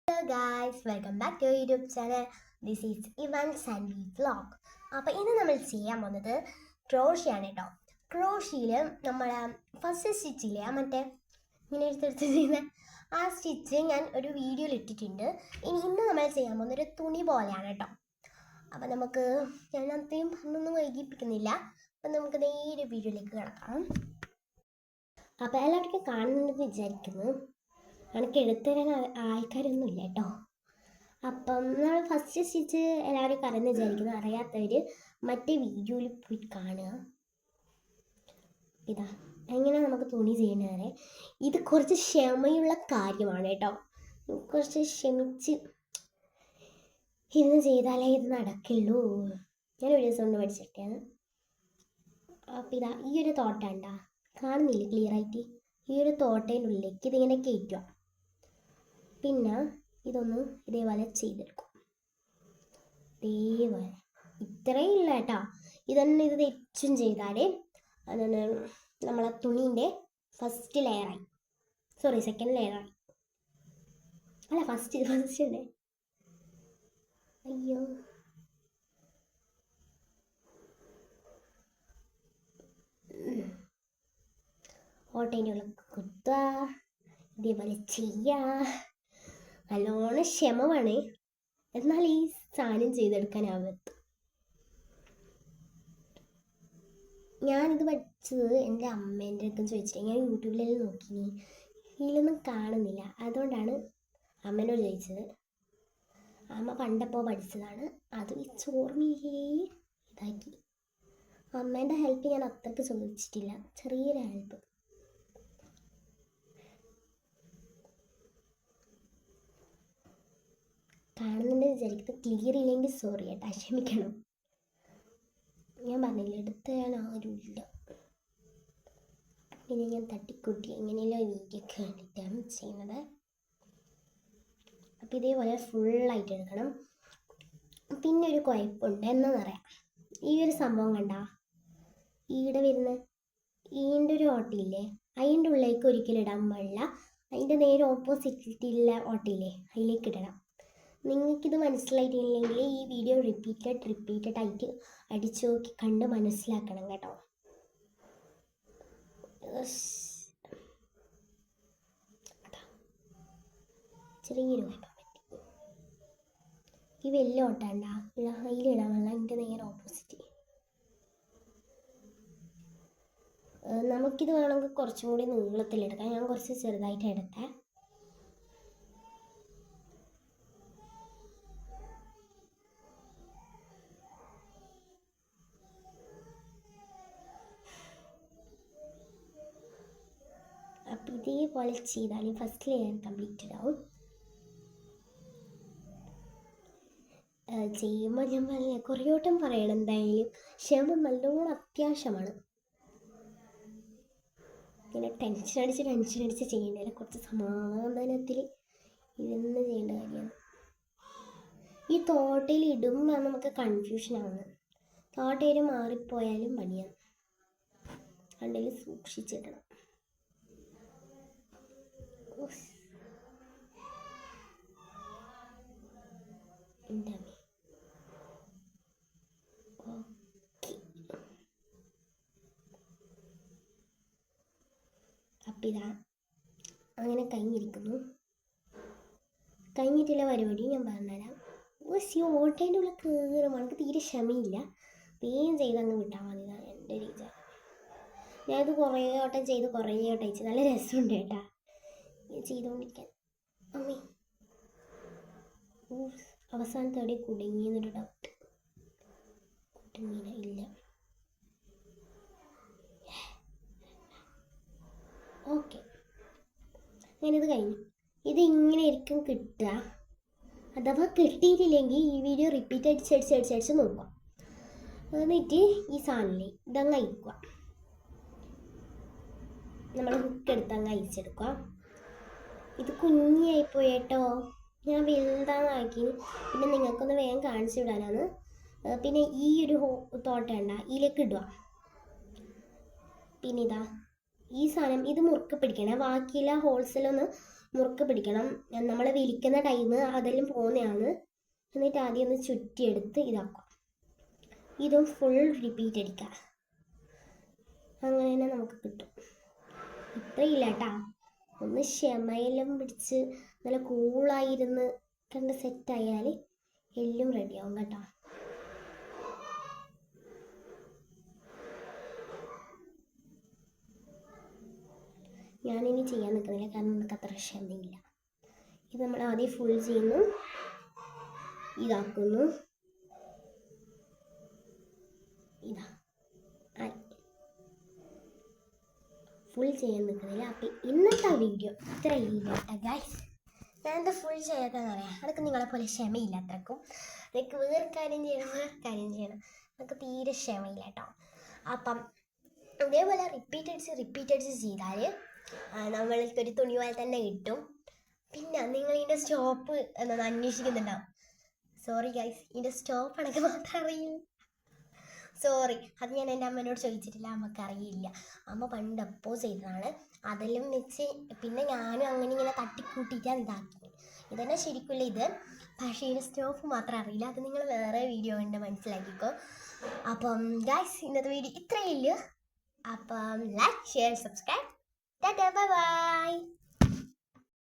Hello guys, welcome back to our YouTube channel. This is Ivan Sandy Vlog. അപ്പോൾ ഇന്ന് നമ്മൾ ചെയ്യാൻ പോകുന്നത് ക്രോഷിയാണ് കേട്ടോ. ക്രോഷിയിൽ നമ്മൾ ഫസ്റ്റ് സ്റ്റിച്ചില്ലേ മറ്റേ ഇങ്ങനെ എടുത്തെടുത്ത് ചെയ്യുന്ന ആ സ്റ്റിച്ച് ഞാൻ ഒരു വീഡിയോയിൽ ഇട്ടിട്ടുണ്ട്. ഇന്ന് നമ്മൾ ചെയ്യാൻ പോകുന്ന ഒരു തുണി പോലെയാണ് കേട്ടോ. അപ്പം നമുക്ക് ഞാൻ അത്രയും ഒന്നും വൈകിപ്പിക്കുന്നില്ല. അപ്പം നമുക്ക് നേരെ വീഡിയോയിലേക്ക് കിടക്കാം. അപ്പോൾ എല്ലാവർക്കും കാണുന്നുണ്ടെന്ന് വിചാരിക്കുന്നു. എനിക്ക് എടുത്തുതരാൻ ആൾക്കാരൊന്നും ഇല്ല കേട്ടോ. അപ്പം നമ്മൾ ഫസ്റ്റ് സ്റ്റിച്ച് എല്ലാവരും കറന്ന് വിചാരിക്കുന്നു. അറിയാത്തവർ മറ്റേ വീഡിയോയിൽ പോയി കാണുക. ഇതാ എങ്ങനെ നമുക്ക് തുണി ചെയ്യേണ്ടത്. ഇത് കുറച്ച് ക്ഷമയുള്ള കാര്യമാണ് കേട്ടോ. കുറച്ച് ക്ഷമിച്ച് ഇരുന്ന് ചെയ്താലേ ഇത് നടക്കുള്ളൂ. ഞാൻ ഒരു ദിവസം കൊണ്ട് പഠിച്ചിട്ടാണ്. അപ്പം ഇതാ ഈ ഒരു തോട്ടാണ്ടാ കാണുന്നില്ല ക്ലിയറായിട്ട്. ഈ ഒരു തോട്ടേൻ്റെ ഉള്ളിലേക്ക് ഇതിങ്ങനെ കയറ്റുക. പിന്നെ ഇതൊന്ന് ഇതേപോലെ ചെയ്തെടുക്കും. ഇതേപോലെ ഇത്രയും ഇല്ല കേട്ടോ. ഇതൊന്ന് ഇത് തെച്ചും ചെയ്താൽ അതാണ് നമ്മളെ തുണീൻ്റെ ഫസ്റ്റ് ലെയറായി. സോറി, സെക്കൻഡ് ലെയറായി. അല്ല ഫസ്റ്റ് അല്ലേ. അയ്യോ, ഓട്ടേൻ്റെ ഉള്ളിൽ കുത്തുക, ഇതേപോലെ ചെയ്യുക. നല്ലോണം ക്ഷമ വേണേ, എന്നാൽ ഈ സാധനം ചെയ്തെടുക്കാനാവത്ത്. ഞാനിത് പഠിച്ചത് എൻ്റെ അമ്മേൻ്റെ അടുത്ത് ചോദിച്ചിട്ട് ഞാൻ യൂട്യൂബിലെല്ലാം നോക്കി, ഇതിലൊന്നും കാണുന്നില്ല. അതുകൊണ്ടാണ് അമ്മേനോട് ചോദിച്ചത്. അമ്മ പണ്ടപ്പോൾ പഠിച്ചതാണ്. അത് ചോർമ്മയെ ഇതാക്കി. അമ്മേൻ്റെ ഹെൽപ്പ് ഞാൻ അത്രയ്ക്ക് ചോദിച്ചിട്ടില്ല, ചെറിയൊരു ഹെൽപ്പ്. കാണുന്നുണ്ട് വിചാരിക്കുന്നത്. ക്ലിയർ ഇല്ലെങ്കിൽ സോറി കേട്ടോ, ക്ഷമിക്കണം. ഞാൻ പറഞ്ഞില്ല എടുത്ത് തരാൻ ആരുമില്ല. പിന്നെ ഞാൻ തട്ടിക്കൂട്ടി എങ്ങനെയല്ലോ വീഡിയോ ഒക്കെ വേണ്ടിയിട്ടാണ് ചെയ്യുന്നത്. അപ്പോൾ ഇതേപോലെ ഫുള്ളായിട്ട് എടുക്കണം. പിന്നെ ഒരു കുഴപ്പമുണ്ട്, എന്നറിയാം. ഈ ഒരു സംഭവം കണ്ട ഈടെ വരുന്ന ഈൻ്റെ ഒരു ഓട്ടയില്ലേ, അതിൻ്റെ ഉള്ളിലേക്ക് ഒരിക്കലും ഇടാൻ പാടില്ല. അതിൻ്റെ നേരെ ഓപ്പോസിറ്റിലുള്ള ഓട്ടയില്ലേ, അതിലേക്ക് ഇടണം. നിങ്ങൾക്കിത് മനസ്സിലായിട്ടില്ലെങ്കിൽ ഈ വീഡിയോ റിപ്പീറ്റഡ് ആയിട്ട് അടിച്ചു നോക്കി കണ്ട് മനസ്സിലാക്കണം കേട്ടോ. ചെറിയൊരു കുഴപ്പം പറ്റി. ഈ വലിയ ഓട്ടാണ്ട അതിലിടാൻ പാടില്ല, അതിൻ്റെ നേരെ ഓപ്പോസിറ്റ്. നമുക്കിത് വേണമെങ്കിൽ കുറച്ചും കൂടി നീളത്തിലെടുക്കാം. ഞാൻ കുറച്ച് ചെറുതായിട്ട് എടുത്തേ. അപ്പം ഇതേപോലെ ചെയ്താൽ ഫസ്റ്റ് ലെയർ കംപ്ലീറ്റഡ് ആവും. ചെയ്യുമ്പോൾ ഞാൻ പറഞ്ഞില്ല, കുറേ വട്ടം പറയണം. എന്തായാലും ക്ഷമ നല്ലോണം അത്യാവശ്യമാണ്. ഇങ്ങനെ ടെൻഷൻ അടിച്ച് ചെയ്യേണ്ടതില്ല, കുറച്ച് സമാധാനത്തിൽ ഇരുന്ന് ചെയ്യേണ്ട കാര്യമാണ്. ഈ തോട്ടയിൽ ഇടുമ്പോൾ നമുക്ക് കൺഫ്യൂഷൻ ആവുന്നത്. തോട്ടയിൽ മാറിപ്പോയാലും പണിയാണ്. കണ്ടതിൽ സൂക്ഷിച്ചിടണം. അപ്പം ഇതാ അങ്ങനെ കഴിഞ്ഞിരിക്കുന്നു. കഴിഞ്ഞിട്ടുള്ള പരിപാടി ഞാൻ പറഞ്ഞുതരാം. ഓട്ടേൻ്റെ ഉള്ളിൽ കയറുമ്പോൾ എനിക്ക് തീരെ ക്ഷമയില്ല. വേഗം ചെയ്തങ്ങ് വിട്ടാൽ മതി, എൻ്റെ ഒരു വിചാരം. ഞാനിത് കുറേ വട്ടം ചെയ്ത് അയച്ചു. നല്ല രസമുണ്ട് കേട്ടാ ചെയ്തുകൊണ്ടിരിക്കാൻ. അമ്മേ, അവസാനത്തോടെ കുടുങ്ങിയെന്നൊരു ഡൗട്ട്. കുടുങ്ങിയില്ല, ഇല്ല. ഓക്കെ, ഞാനിത് കഴിഞ്ഞു. ഇത് ഇങ്ങനെ ആയിരിക്കും കിട്ടുക. അഥവാ കിട്ടിയിട്ടില്ലെങ്കിൽ ഈ വീഡിയോ റിപ്പീറ്റ് അടിച്ച് നോക്കുക. എന്നിട്ട് ഈ സാധനമില്ലേ ഇതങ്ങ് അയക്കുക. നമ്മൾ ഹുക്ക് എടുത്ത് അങ്ങ് അയച്ചെടുക്കുക. ഇത് കുഞ്ഞായിപ്പോയി കേട്ടോ, ഞാൻ വലുതാന്നാക്കി. പിന്നെ നിങ്ങൾക്കൊന്ന് വേഗം കാണിച്ചു വിടാനാണ്. പിന്നെ ഈ ഒരു തോട്ടണ്ട ഇതിലേക്ക് ഇടുക. പിന്നെ ഇതാ ഈ സാധനം ഇത് മുറുക്കെ പിടിക്കണേ. ബാക്കിയുള്ള ഹോൾസെല്ലൊന്ന് മുറുക്ക് പിടിക്കണം. നമ്മൾ വലിക്കുന്ന ടൈം അതെല്ലാം പോകുന്നതാണ്. എന്നിട്ട് ആദ്യം ഒന്ന് ചുറ്റിയെടുത്ത് ഇതാക്കുക. ഇതും ഫുൾ റിപ്പീറ്റ് അടിക്കുക. അങ്ങനെ തന്നെ നമുക്ക് കിട്ടും. ഇത്രയില്ല കേട്ടാ. ഒന്ന് ക്ഷമയെല്ലാം പിടിച്ച് നല്ല കൂളായിരുന്ന് കണ്ട് സെറ്റായാൽ എല്ലാം റെഡിയാവും കേട്ടോ. ഞാനിനി ചെയ്യാൻ നിൽക്കുന്നില്ല, കാരണം നമുക്ക് അത്ര ക്ഷമയില്ല. ഇത് നമ്മൾ ആദ്യം ഫുൾ ചെയ്യുന്നു, ഇതാക്കുന്നു, ഇതാ ഫുൾ ചെയ്യാൻ നിൽക്കുന്നില്ല. അപ്പം ഇന്നത്തെ വീഡിയോ ഇത്രയില്ല ഗൈസ്. ഞാനെന്താ ഫുൾ ചെയ്യാത്തതെന്ന് പറയാം, അതൊക്കെ നിങ്ങളെപ്പോലെ ക്ഷമയില്ല അത്രക്കും. എനിക്ക് വേറെ കാര്യം ചെയ്യണം, നമുക്ക് തീരെ ക്ഷമയില്ല കേട്ടോ. അപ്പം ഇതേപോലെ റിപ്പീറ്റ് അടിച്ച് ചെയ്താൽ നമ്മൾക്ക് ഒരു തുണി പോലെ തന്നെ കിട്ടും. പിന്നെ നിങ്ങൾ ഇതിൻ്റെ സ്റ്റോപ്പ് എന്താ അന്വേഷിക്കുന്നുണ്ടാവും. സോറി ഗൈസ്, ഇതിൻ്റെ സ്റ്റോപ്പ് എനിക്ക് മാത്രം അറിയില്ല. സോറി, അത് ഞാൻ എൻ്റെ അമ്മേനോട് ചോദിച്ചിട്ടില്ല, അമ്മക്ക് അറിയില്ല. അമ്മ പണ്ട് എപ്പോൾ ചെയ്തതാണ്. അതെല്ലാം വെച്ച് പിന്നെ ഞാനും അങ്ങനെ ഇങ്ങനെ തട്ടിക്കൂട്ടിയിട്ടാണ് ഇതാക്കി. ഇതന്നെ ശരിക്കില്ല ഇത്, പക്ഷേ ഇതിൻ്റെ സ്റ്റോപ്പ് മാത്രം അറിയില്ല. അത് നിങ്ങൾ വേറെ വീഡിയോ കണ്ട് മനസ്സിലാക്കിക്കോ. അപ്പം ഗൈസ്, ഇന്നത്തെ വീഡിയോ ഇത്രയേ ഉള്ളൂ. അപ്പം like, share, subscribe. Tata, bye bye.